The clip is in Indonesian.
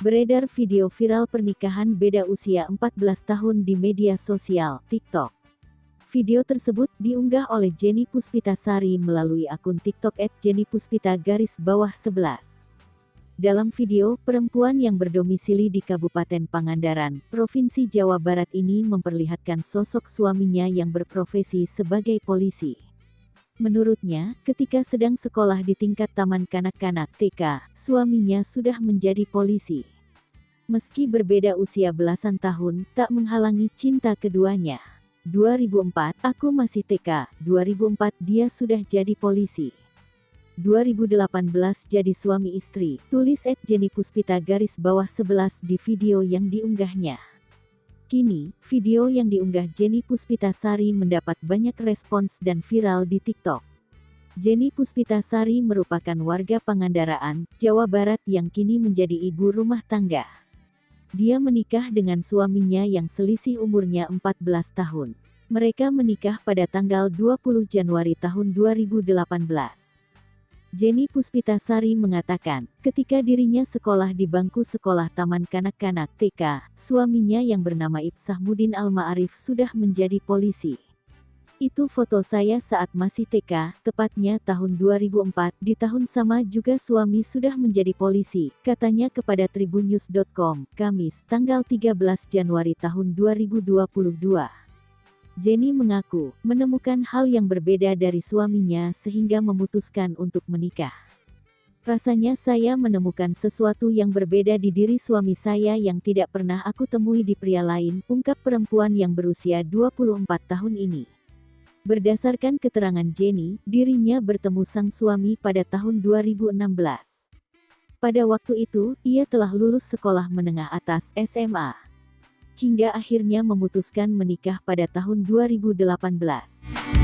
Beredar video viral pernikahan beda usia 14 tahun di media sosial, TikTok. Video tersebut diunggah oleh Jenny Puspitasari melalui akun TikTok @jennypuspita_11. Dalam video, perempuan yang berdomisili di Kabupaten Pangandaran, Provinsi Jawa Barat ini memperlihatkan sosok suaminya yang berprofesi sebagai polisi. Menurutnya, ketika sedang sekolah di tingkat taman kanak-kanak (TK), suaminya sudah menjadi polisi. Meski berbeda usia belasan tahun, tak menghalangi cinta keduanya. 2004, aku masih TK, 2004 dia sudah jadi polisi. 2018 jadi suami istri, tulis @jennypuspita_11 di video yang diunggahnya. Kini, video yang diunggah Jenny Puspitasari mendapat banyak respons dan viral di TikTok. Jenny Puspitasari merupakan warga Pangandaran, Jawa Barat yang kini menjadi ibu rumah tangga. Dia menikah dengan suaminya yang selisih umurnya 14 tahun. Mereka menikah pada tanggal 20 Januari tahun 2018. Jenny Puspitasari mengatakan, ketika dirinya sekolah di bangku sekolah taman kanak-kanak (TK), suaminya yang bernama Ibsahmudin Al-Ma'arif sudah menjadi polisi. Itu foto saya saat masih TK, tepatnya tahun 2004, di tahun sama juga suami sudah menjadi polisi, katanya kepada tribunnews.com, Kamis, tanggal 13 Januari tahun 2022. Jenny mengaku, menemukan hal yang berbeda dari suaminya sehingga memutuskan untuk menikah. Rasanya saya menemukan sesuatu yang berbeda di diri suami saya yang tidak pernah aku temui di pria lain, ungkap perempuan yang berusia 24 tahun ini. Berdasarkan keterangan Jenny, dirinya bertemu sang suami pada tahun 2016. Pada waktu itu, ia telah lulus sekolah menengah atas (SMA). Hingga akhirnya memutuskan menikah pada tahun 2018.